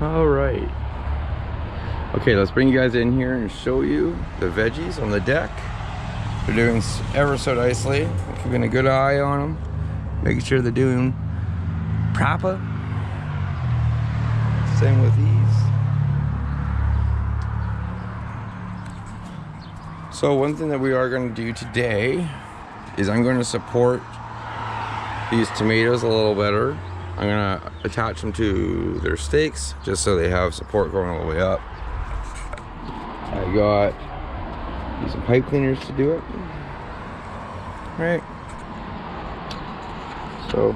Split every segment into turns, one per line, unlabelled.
All right. Okay, let's bring you guys in here and show you the veggies on the deck. They're doing ever so nicely. Keeping a good eye on them, making sure they're doing proper. Same with these. So one thing that we are going to do today is I'm going to support these tomatoes a little better. I'm going to attach them to their stakes just so they have support going all the way up. I got some pipe cleaners to do it. Right. So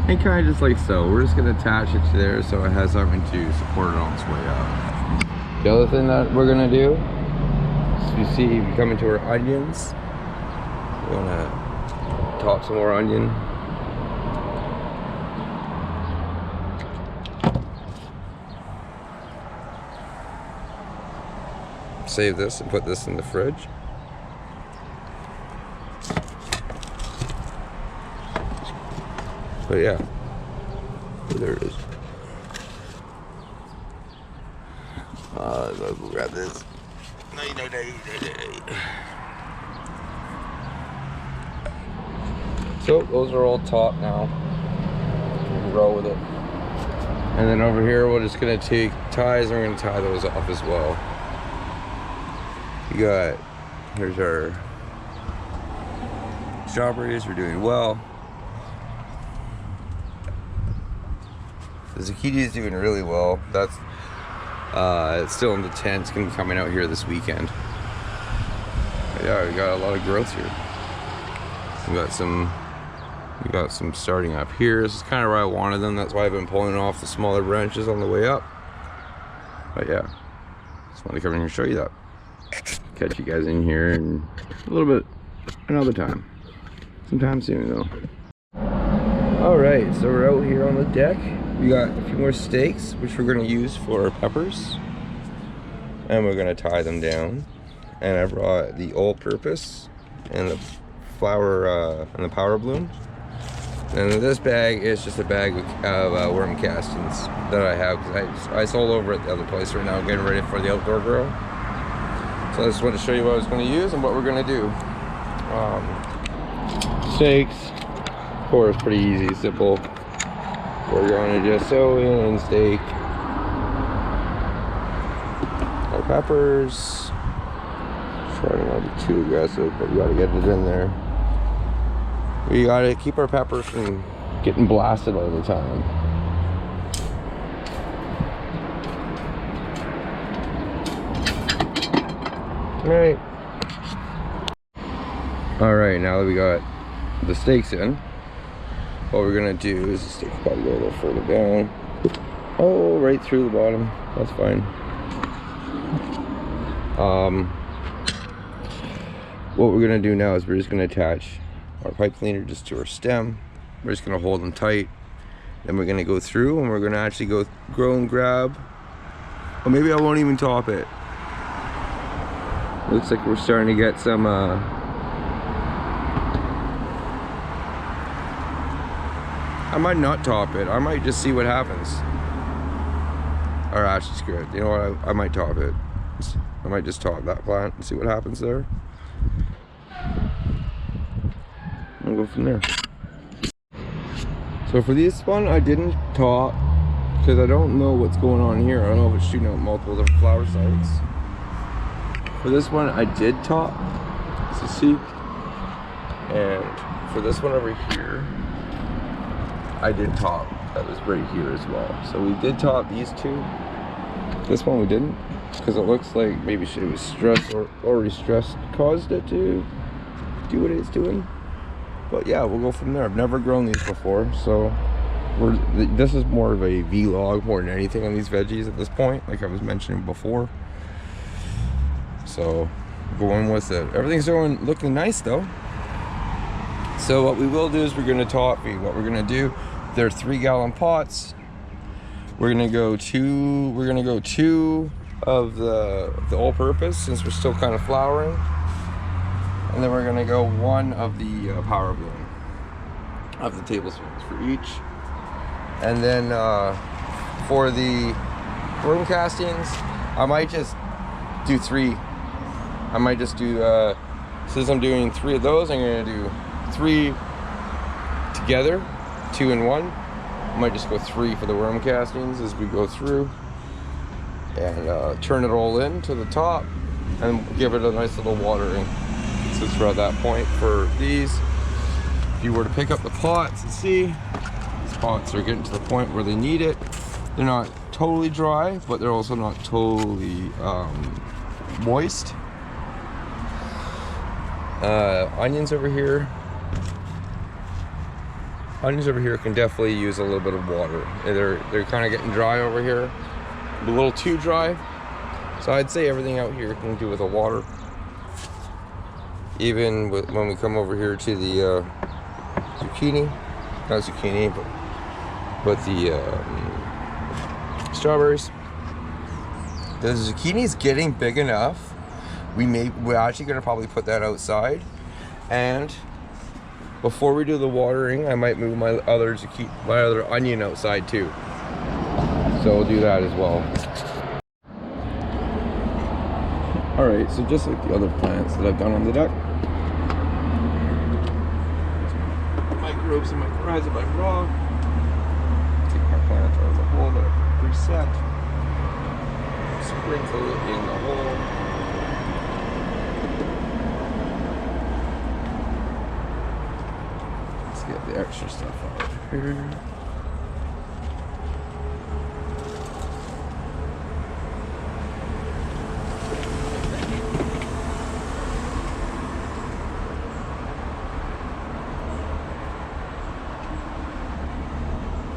and kind of just like so. We're just going to attach it to there so it has something to support it on its way up. The other thing that we're going to do is, you see, if you come into our onions, we're going to top some more onion. Save this and put this in the fridge. But yeah, there it is. I'll grab this. No. So those are all taut now. We'll roll with it. And then over here, we're just gonna take ties and we're gonna tie those off as well. Here's our strawberries. We're doing well. The zucchini is doing really well. That's it's still in the tent. It's gonna be coming out here this weekend. But yeah, we got a lot of growth here. We got some starting up here. This is kind of where I wanted them. That's why I've been pulling off the smaller branches on the way up. But yeah, just wanted to come in here and show you that. Catch you guys in here in a little bit another time. Sometime soon though. All right, so we're out here on the deck. We got a few more stakes, which we're going to use for peppers, and we're going to tie them down. And I brought the all-purpose and the flower and the powder bloom. And this bag is just a bag of worm castings that I have because I sold over at the other place right now, getting ready for the outdoor grow. So I just want to show you what I was going to use and what we're going to do. Stakes, of course, pretty easy, simple. We're going to just sew in and stake our peppers. Try not to be too aggressive, but we got to get it in there. We got to keep our peppers from getting blasted all the time. All right, now that we got the stakes in, what we're gonna do is the stake probably go a little further down. Oh, right through the bottom. That's fine. What we're gonna do now is we're just gonna attach our pipe cleaner just to our stem. We're just gonna hold them tight. Then we're gonna go through and we're gonna actually go and grab. Or maybe I won't even top it. Looks like we're starting to get some I might not top it. I might just see what happens. Or actually, screw it. You know what? I might top it. I might just top that plant and see what happens there. I'll go from there. So for this one, I didn't top because I don't know what's going on here. I don't know if it's shooting out multiple different flower sites. For this one, I did top, as you see. And for this one over here, I did top. That was right here as well. So we did top these two. This one we didn't, because it looks like maybe it was stress or already stress caused it to do what it's doing. But yeah, we'll go from there. I've never grown these before, so this is more of a vlog more than anything on these veggies at this point, like I was mentioning before. So going with it. Everything's looking nice though. So what we will do is we're going to top feed. What we're going to do They're 3-gallon pots. We're gonna go two of the all-purpose, since we're still kind of flowering, and then we're gonna go 1 of the power bloom of the tablespoons for each. And then for the worm castings, I might just do 3. I might just do since I'm doing 3 of those, I'm gonna do 3 together, 2 in 1. I might just go 3 for the worm castings as we go through, and turn it all in to the top and give it a nice little watering. Since we're at that point for these, if you were to pick up the pots and see, these pots are getting to the point where they need it. They're not totally dry, but they're also not totally moist. Onions over here can definitely use a little bit of water. They're kind of getting dry over here, a little too dry. So I'd say everything out here can do with the water. Even when we come over here to the zucchini, not zucchini, but the strawberries. The zucchini's getting big enough. We're actually gonna probably put that outside, and before we do the watering, I might move my other onion outside too. So we'll do that as well. All right, so just like the other plants that I've done on the deck, microbes and microrhiza by raw. Take my plant as a whole that I've preset. Sprinkle it in the hole. Let's get the extra stuff out of here.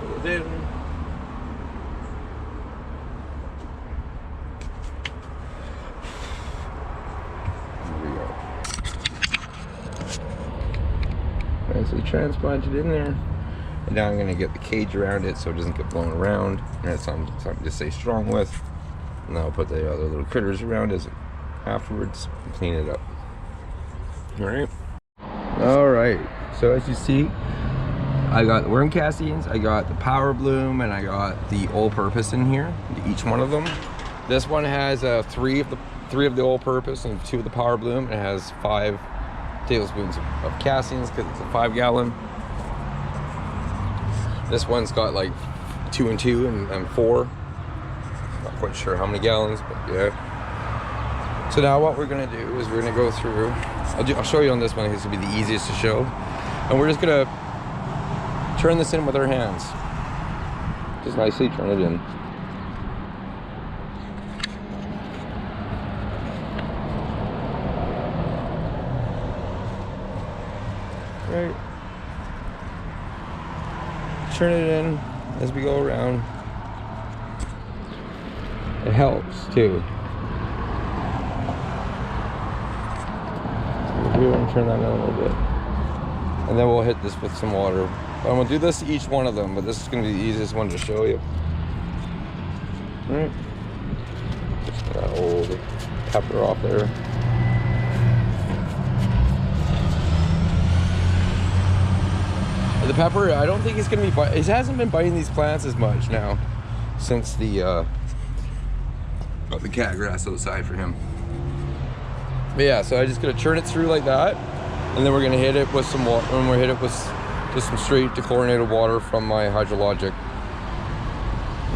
Put it in. Nicely transplanted in there, and now I'm going to get the cage around it so it doesn't get blown around, and it's something to stay strong with. And then I'll put the other little critters around it afterwards and clean it up. All right, so as you see, I got the worm castings, I got the power bloom, and I got the all-purpose in here, each one of them. This one has 3 of the all-purpose and 2 of the power bloom. It has 5 tablespoons of castings because it's a 5-gallon. This one's got like 2 and 2 and 4. Not quite sure how many gallons, but yeah. So now what we're gonna do is we're gonna go through. I'll show you on this one. I think this will be the easiest to show, and we're just gonna turn this in with our hands. Just nicely turn it in. Right. Turn it in as we go around. It helps too. So here and turn that in a little bit. And then we'll hit this with some water. I'm gonna do this to each one of them, but this is gonna be the easiest one to show you. Alright. Just gonna hold the pepper off there. The pepper, I don't think he's gonna be it hasn't been biting these plants as much now since the cat grass outside for him. But yeah, so I'm just gonna churn it through like that, and then we're gonna hit it with some water, and we're hit it with just some straight dechlorinated water from my hydrologic.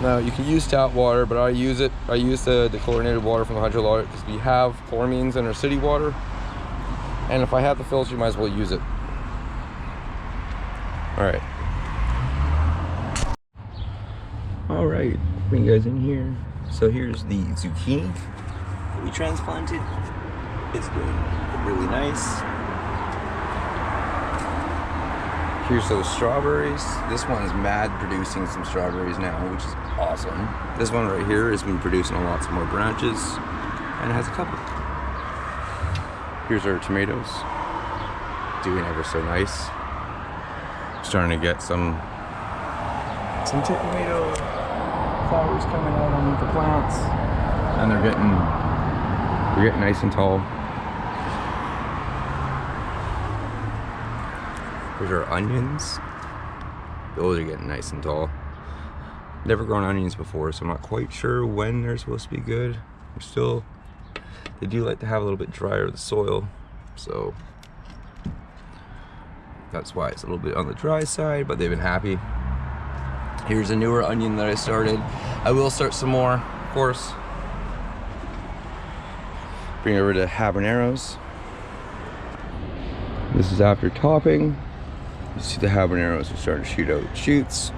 Now you can use tap water, but I use the dechlorinated water from the hydrologic because we have chloramines in our city water, and if I have the filter, you might as well use it. Alright. Alright, bring you guys in here. So here's the zucchini that we transplanted. It's doing really nice. Here's those strawberries. This one's mad producing some strawberries now, which is awesome. This one right here has been producing lots more branches, and it has a couple. Here's our tomatoes. Doing ever so nice. Starting to get some Some tomato flowers coming out on the plants, and they're getting nice and tall. There's our onions. Those are getting nice and tall. Never grown onions before, so I'm not quite sure when they're supposed to be good. They do like to have a little bit drier the soil, so that's why it's a little bit on the dry side, but they've been happy. Here's a newer onion that I started. I will start some more, of course. Bring it over to habaneros. This is after topping. You see the habaneros are starting to shoot out shoots.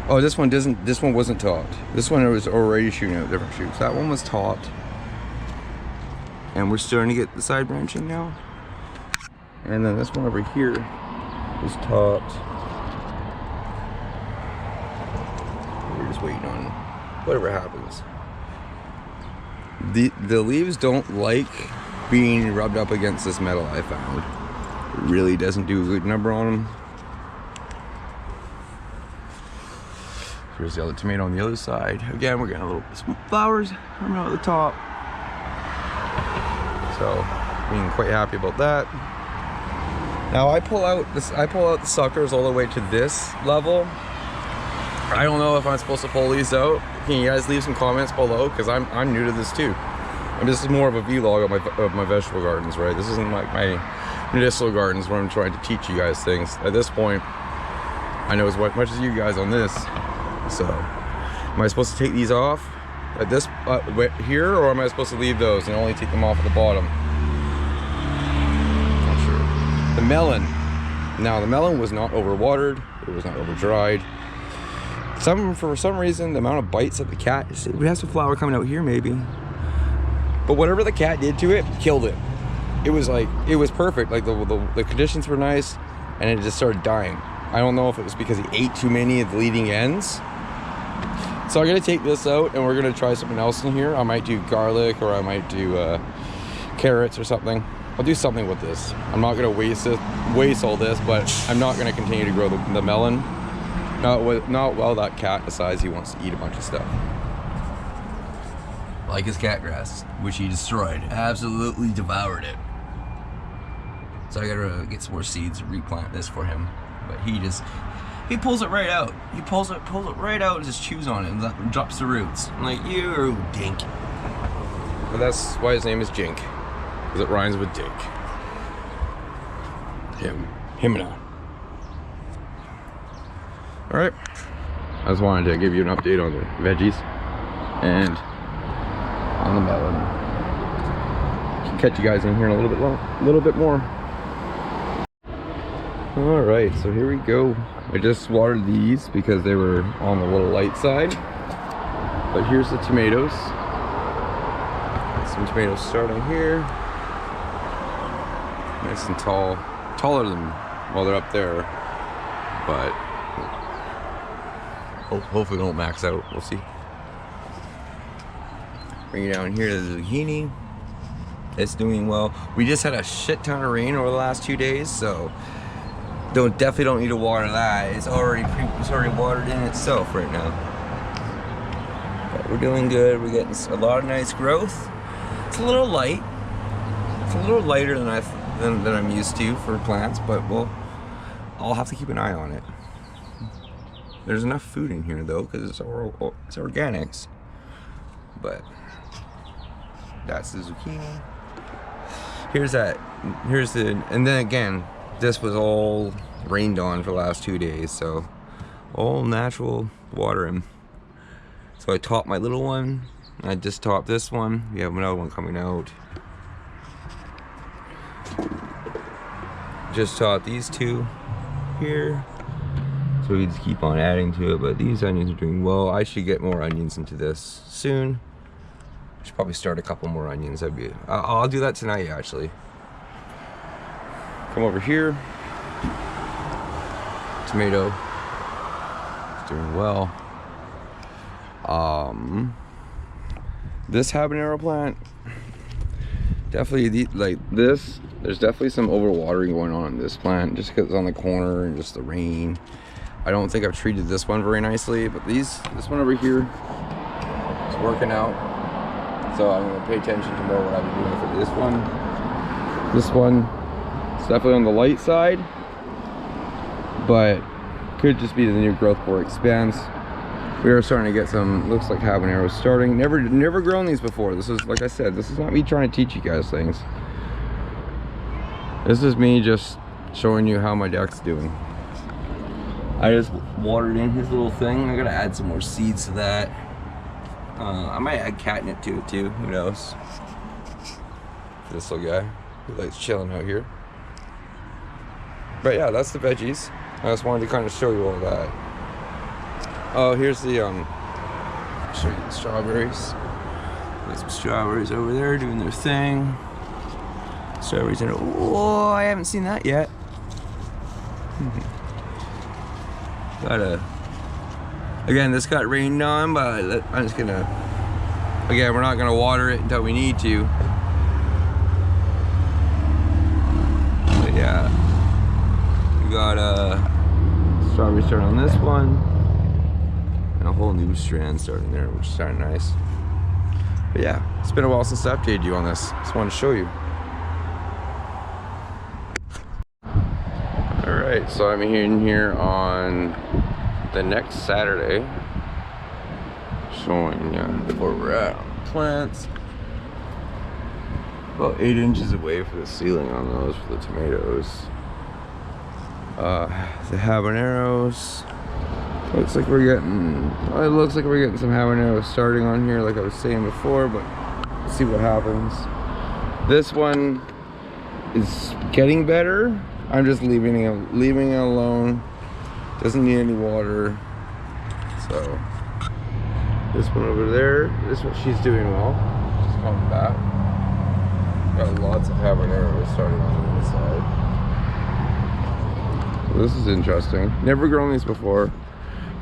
Oh, this one wasn't topped. This one was already shooting out different shoots. That one was topped. And we're starting to get the side branching now. And then this one over here is topped. We're just waiting on whatever happens. The leaves don't like being rubbed up against this metal, I found. It really doesn't do a good number on them. Here's the other tomato on the other side. Again, we're getting a little some flowers coming out of the top. So, being quite happy about that. Now I pull out the suckers all the way to this level. I don't know if I'm supposed to pull these out. Can you guys leave some comments below? Because I'm new to this too. And this is more of a vlog of my vegetable gardens, right? This isn't like my medicinal gardens where I'm trying to teach you guys things. At this point, I know as much as you guys on this. So, am I supposed to take these off at this here, or am I supposed to leave those and only take them off at the bottom? Not sure. The melon. Now, the melon was not overwatered. It was not over dried. For some reason, the amount of bites that the cat, we have some flower coming out here maybe, but whatever the cat did to it, killed it. It was perfect. Like the conditions were nice, and it just started dying. I don't know if it was because he ate too many of the leading ends. So I'm gonna take this out, and we're gonna try something else in here. I might do garlic, or I might do carrots or something. I'll do something with this. I'm not gonna waste all this, but I'm not gonna continue to grow the melon. Not while that cat decides he wants to eat a bunch of stuff. Like his cat grass, which he destroyed. Absolutely devoured it. So I gotta get some more seeds and replant this for him. But he pulls it right out. He pulls it right out and just chews on it and drops the roots. I'm like, you dink. But that's why his name is Jink. Because it rhymes with dink. Him and I. Alright. I just wanted to give you an update on the veggies and on the melon. Can catch you guys in here in a little bit more. Alright, so here we go. I just watered these because they were on the little light side. But here's the tomatoes. Some tomatoes starting here. Nice and tall. Taller than, well, they're up there. But hopefully they don't max out. We'll see. Bring it down here to the zucchini. It's doing well. We just had a shit ton of rain over the last 2 days, so definitely don't need to water that. It's already watered in itself right now. But we're doing good. We're getting a lot of nice growth. It's a little light. It's a little lighter than I'm used to for plants, but I'll have to keep an eye on it. There's enough food in here though, because it's organics. But that's the zucchini. And then again, this was all rained on for the last 2 days, so all natural watering. So I topped my little one. I just topped this one. We have another one coming out. Just topped these two here. So we just keep on adding to it, but these onions are doing well. I should get more onions into this soon. I should probably start a couple more onions. I'll do that tonight actually. Come over here. Tomato. It's doing well. This habanero plant, definitely like this. There's definitely some overwatering going on in this plant just because it's on the corner and just the rain. I don't think I've treated this one very nicely, but this one over here is working out. So I'm gonna pay attention to more what I've been doing for this one. This one is definitely on the light side, but could just be the new growth board expands. We are starting to get some, looks like habaneros starting. Never grown these before. This is, like I said, this is not me trying to teach you guys things. This is me just showing you how my deck's doing. I just watered in his little thing. I gotta add some more seeds to that. I might add catnip to it too, who knows. This little guy who likes chilling out here. But yeah, that's the veggies. I just wanted to kind of show you all that. Oh, here's the show you the strawberries. There's some strawberries over there doing their thing. Strawberries in it. Oh, I haven't seen that yet. Again, this got rained on, but I'm just gonna, again, we're not gonna water it until we need to. But yeah, we got strawberry starting on this one, and a whole new strand starting there, which is kind of nice. But yeah, it's been a while since I updated you on this. Just wanted to show you. All right, so I'm in here on the next Saturday, showing you where we're at on the plants. About 8 inches away for the ceiling on those for the tomatoes. The habaneros. Looks like we're getting. It looks like we're getting some habaneros starting on here, like I was saying before. But let's see what happens. This one is getting better. I'm just leaving it alone. Doesn't need any water. So this one over there, this one, she's doing well. She's coming back. Got lots of habaneros starting on the inside. So this is interesting. Never grown these before.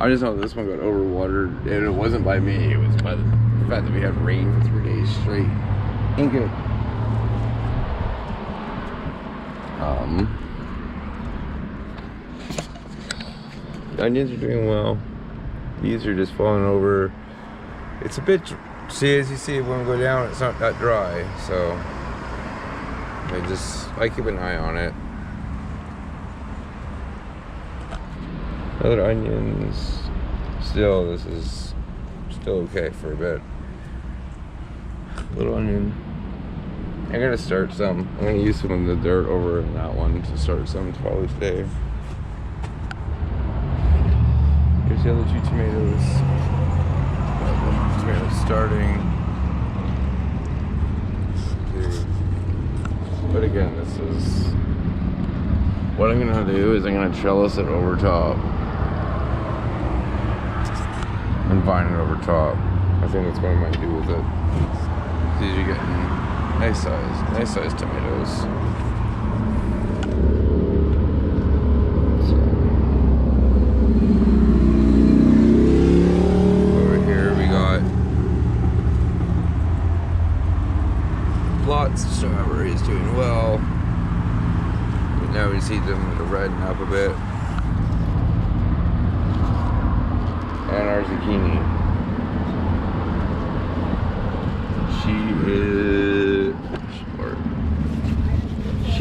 I just know this one got overwatered, and it wasn't by me. It was by the fact that we had rain for 3 days straight. Ain't good. The onions are doing well. These are just falling over. It's a bit, see, as you see when we go down, it's not that dry, so I keep an eye on it. Other onions, still, this is still okay for a bit. Little onion. I'm gonna start some. I'm gonna use some of the dirt over in that one to start some to probably stay. Here's the other 2 tomatoes. Tomatoes starting. But again, this is what I'm gonna do is I'm gonna trellis it over top and vine it over top. I think that's what I might do with it. These are getting nice size tomatoes. Lots of strawberries doing well. But now we see them redden up a bit. And our zucchini.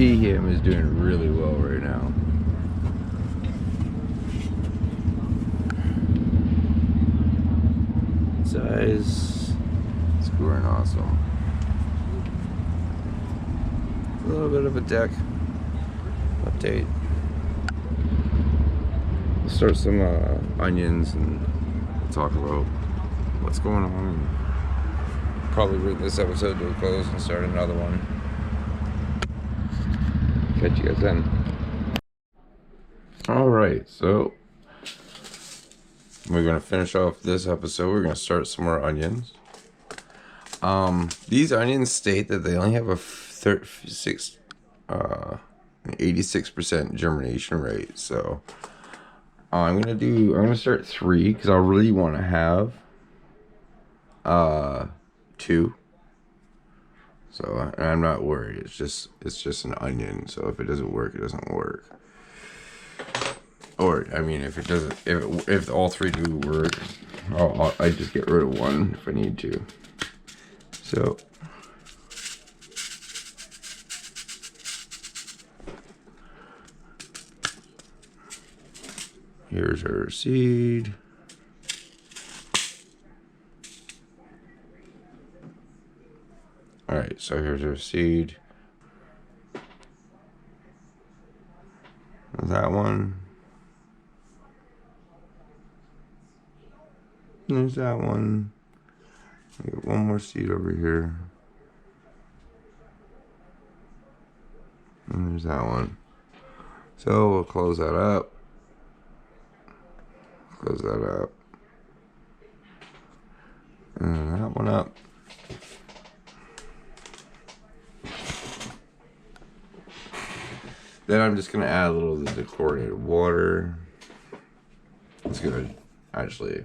Him is doing really well right now. Size, it's growing awesome. A little bit of a deck update. We'll start some onions and we'll talk about what's going on. And probably bring this episode to a close and start another one. Catch you guys then. Alright, so we're gonna finish off this episode. We're gonna start some more onions. These onions state that they only have a 86% germination rate. So I'm gonna start 3 because I really want to have 2. So I'm not worried. It's just an onion. So if it doesn't work, it doesn't work. Or, I mean, if it doesn't, if all three do work, I just get rid of one if I need to. So, here's our seed. Alright, so here's our seed. That one. There's that one. I got one more seed over here. And there's that one. So we'll close that up. Close that up. And that one up. Then I'm just going to add a little of the chlorinated water. It's going to actually...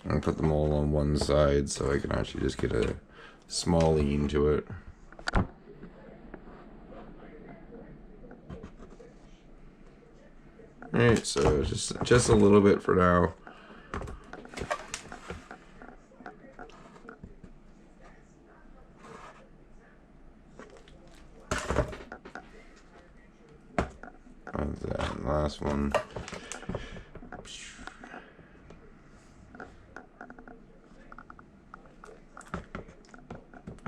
I'm going to put them all on one side so I can actually just get a small lean to it. Alright, so just a little bit for now. And then last one.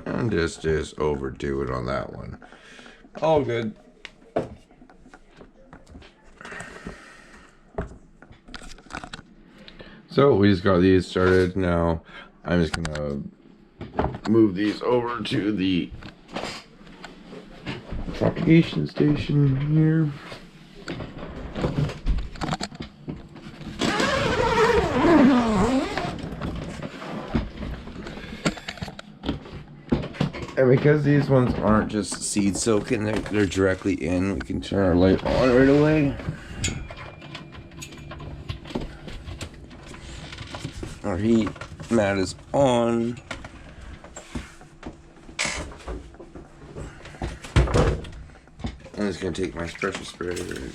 And just overdo it on that one. All good. So we just got these started. Now I'm just gonna move these over to the propagation station here. And because these ones aren't just seed soaking, they're directly in, we can turn our light on right away. Our heat mat is on. I'm just going to take my pressure sprayer and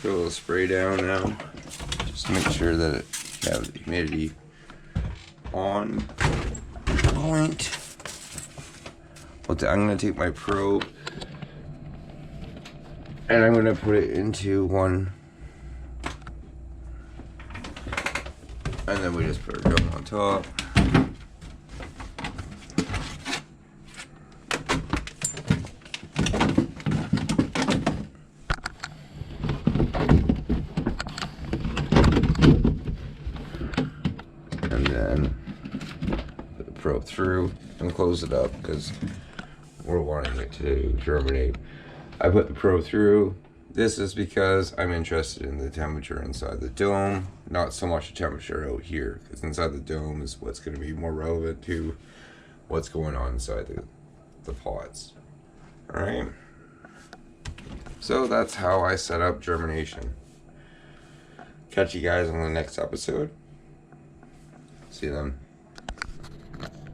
put a little spray down now. Just to make sure that it has the humidity on point. I'm going to take my probe and I'm going to put it into one. And then we just put our dome on top. And then put the probe through and close it up because we're wanting it to germinate. I put the probe through. This is because I'm interested in the temperature inside the dome, not so much the temperature out here, because inside the dome is what's going to be more relevant to what's going on inside the pots. Alright? So that's how I set up germination. Catch you guys on the next episode. See you then.